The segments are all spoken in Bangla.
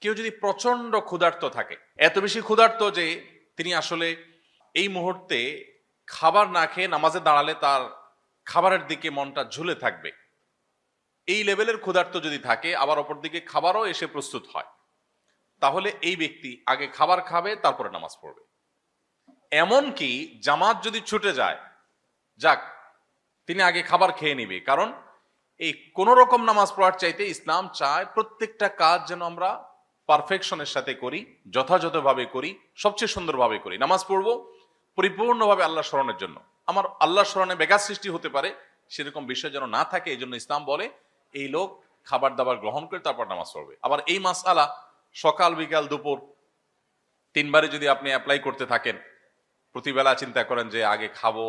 কেউ যদি প্রচন্ড ক্ষুধার্ত থাকে, এত বেশি ক্ষুধার্ত যে তিনি আসলে এই মুহূর্তে খাবার না খেয়ে নামাজে দাঁড়ালে তার খাবারের দিকে মনটা ঝুলে থাকবে, এই লেভেলের ক্ষুধার্ত যদি থাকে, আবার অপরদিকে খাবারও এসে প্রস্তুত হয়, তাহলে এই ব্যক্তি আগে খাবার খাবে, তারপরে নামাজ পড়বে। এমনকি জামাত যদি ছুটে যায়, যাক, তিনি আগে খাবার খেয়ে নিবে। কারণ এই কোন রকম নামাজ পড়ার চাইতে ইসলাম চায় প্রত্যেকটা কাজ যেন আমরা পারফেকশনের সাথে করি, যথাযথভাবে করি, সবচেয়ে সুন্দরভাবে করি। নামাজ পড়বো পরিপূর্ণভাবে আল্লাহ স্মরণের জন্য, আমার আল্লাহ স্মরণে ব্যাঘাত সৃষ্টি হতে পারে সেরকম বিষয় যেন না থাকে। এই জন্য ইসলাম বলে এই লোক খাবার দাবার গ্রহণ করে তারপর নামাজ পড়বে। আবার এই মাসআলা সকাল বিকাল দুপুর তিনবারে যদি আপনি অ্যাপ্লাই করতে থাকেন, প্রতিবেলা চিন্তা করেন যে আগে খাবো,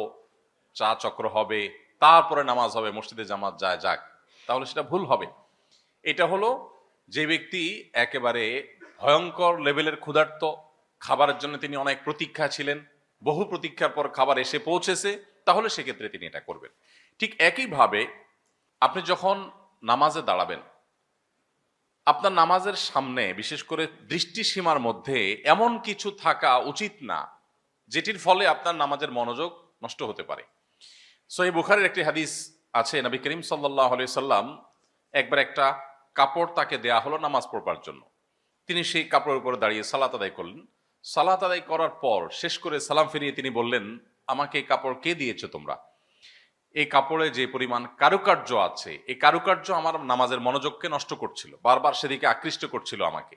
চা চক্র হবে, তারপরে নামাজ হবে, মসজিদে জামাত যায়, যাক, তাহলে সেটা ভুল হবে। এটা হলো যে ব্যক্তি একেবারে ভয়ঙ্কর লেভেলের ক্ষুধার্ত, খাবারের জন্য তিনি অনেক প্রতীক্ষা ছিলেন, বহু প্রতীক্ষার পর খাবার এসে পৌঁছেছে, তাহলে সেক্ষেত্রে তিনি এটা করবেন। ঠিক একইভাবে আপনি যখন নামাজে দাঁড়াবেন, আপনার নামাজের সামনে বিশেষ করে দৃষ্টিসীমার মধ্যে এমন কিছু থাকা উচিত না যেটির ফলে আপনার নামাজের মনোযোগ নষ্ট হতে পারে। সহিহ বুখারীর একটি হাদিস আছে, নবী করিম সাল্লাল্লাহু আলাইহি সাল্লাম একবার একটা কাপড় তাকে দেয়া হলো নামাজ পড়বার জন্য। তিনি সেই কাপড়ের উপরে দাঁড়িয়ে সালাত আদায় করলেন। সালাত আদায় করার পর শেষ করে সালাম ফিরিয়ে তিনি বললেন, আমাকে এই কাপড় কে দিয়েছো তোমরা? এই কাপড়ে যে পরিমাণ কারুকার্য আছে, এই কারুকার্য আমার নামাজের মনোযোগকে নষ্ট করছিল, বারবার সেদিকে আকৃষ্ট করছিল আমাকে।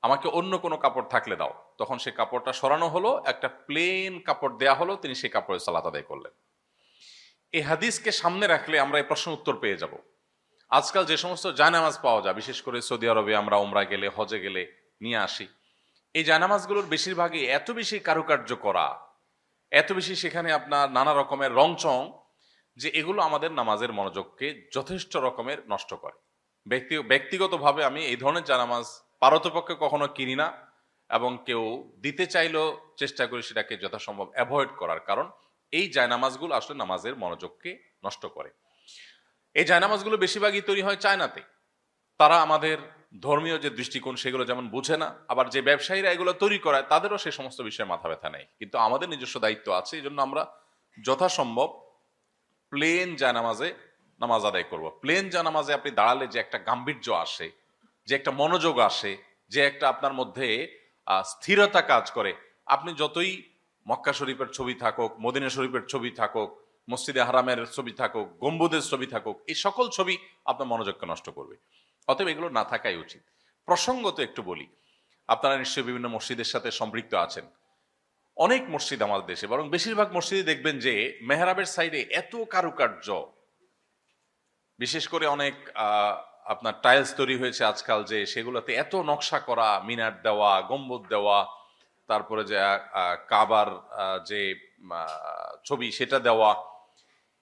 আমাকে অন্য কোনো কাপড় থাকলে দাও। তখন সে কাপড়টা সরানো হলো, একটা প্লেন কাপড় দেয়া হলো, তিনি সেই কাপড়ে সালাত আদায় করলেন। এই হাদিসকে সামনে রাখলে আমরা এই প্রশ্ন উত্তর পেয়ে যাব। আজকাল যে সমস্ত জায়নামাজ পাওয়া যায়, বিশেষ করে সৌদি আরবে আমরা উমরা গেলে, হজে গেলে নিয়ে আসি, এই জায়নামাজগুলোর বেশিরভাগই এত বেশি কারুকার্য করা, এত বেশি সেখানে আপনার নানা রকমের রংচং, যে এগুলো আমাদের নামাজের মনোযোগকে যথেষ্ট রকমের নষ্ট করে। ব্যক্তিগতভাবে আমি এই ধরনের জায়নামাজ পারতপক্ষে কখনো কিনি না, এবং কেউ দিতে চাইলেও চেষ্টা করি সেটাকে যথাসম্ভব অ্যাভয়েড করার। কারণ এই জায়নামাজগুলো আসলে নামাজের মনোযোগকে নষ্ট করে। এই জায়নামাজগুলো বেশিরভাগই তৈরি হয় চায়নাতে। তারা আমাদের ধর্মীয় যে দৃষ্টিকোণ সেগুলো যেমন বুঝে না, আবার যে ব্যবসায়ীরা এগুলো তৈরি করায় তাদেরও সে সমস্ত বিষয়ে মাথা ব্যথা নেই। কিন্তু আমাদের নিজস্ব দায়িত্ব আছে, এই জন্য আমরা যথাসম্ভব প্লেন জায়নামাজে নামাজ আদায় করব। প্লেন জায়নামাজে আপনি দাঁড়ালে যে একটা গাম্ভীর্য আসে, যে একটা মনোযোগ আসে, যে একটা আপনার মধ্যে স্থিরতা কাজ করে, আপনি যতই মক্কা শরীফের ছবি থাকুক, মদিনা শরীফের ছবি থাকুক, মসজিদে হারামের ছবি থাকুক, গম্বুজের ছবি থাকুক, এই সকল ছবি আপনার মনোযোগকে নষ্ট করবে। অতএব এগুলো না থাকাই উচিত। প্রসঙ্গত একটু বলি, আপনারা নিশ্চয়ই বিভিন্ন মসজিদের সাথে সম্পৃক্ত আছেন। অনেক মসজিদ আমাদের দেশে, বরং বেশিরভাগ মসজিদে দেখবেন যে মেহরাবের সাইডে এত কারুকার্য, বিশেষ করে অনেক আপনার টাইলস তৈরি হয়েছে আজকাল, যে সেগুলোতে এত নকশা করা, মিনার দেওয়া, গম্বুজ দেওয়া, তারপরে যে কাবার যে ছবি সেটা দেওয়া,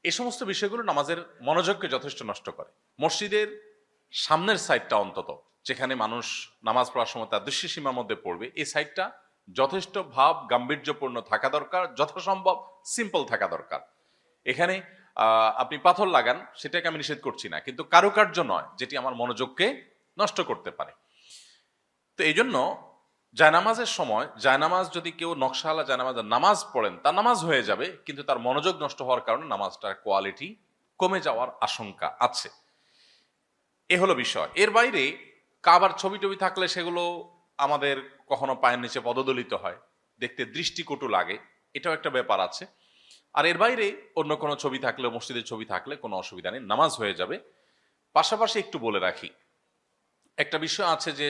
এই সমস্ত বিষয়গুলো নামাজের মনোযোগকে যথেষ্ট নষ্ট করে। মসজিদের সামনের সাইডটা অন্তত, যেখানে মানুষ নামাজ পড়ার সময় তার দৃষ্টিসীমার মধ্যে পড়বে, এই সাইডটা যথেষ্ট ভাব গাম্ভীর্যপূর্ণ থাকা দরকার, যথাসম্ভব সিম্পল থাকা দরকার। এখানে আপনি পাথর লাগান, সেটাকে আমি নিষেধ করছি না, কিন্তু কারুকার্য নয় যেটি আমার মনোযোগকে নষ্ট করতে পারে। তো এই জন্য জায়নামাজের সময়, জায়নামাজ যদি কেউ নকশাওয়ালা জায়নামাজের নামাজ পড়েন, তার নামাজ হয়ে যাবে, কিন্তু তার মনোযোগ নষ্ট হওয়ার কারণে নামাজটার কোয়ালিটি কমে যাওয়ার আশঙ্কা আছে। এ হলো বিষয়। এর বাইরে কাবার ছবি টবি থাকলে সেগুলো আমাদের কখনো পায়ের নিচে পদদলিত হয়, দেখতে দৃষ্টিকটু লাগে, এটাও একটা ব্যাপার আছে। আর এর বাইরে অন্য কোনো ছবি থাকলে, মসজিদের ছবি থাকলে কোনো অসুবিধা নেই, নামাজ হয়ে যাবে। পাশাপাশি একটু বলে রাখি, একটা বিষয় আছে যে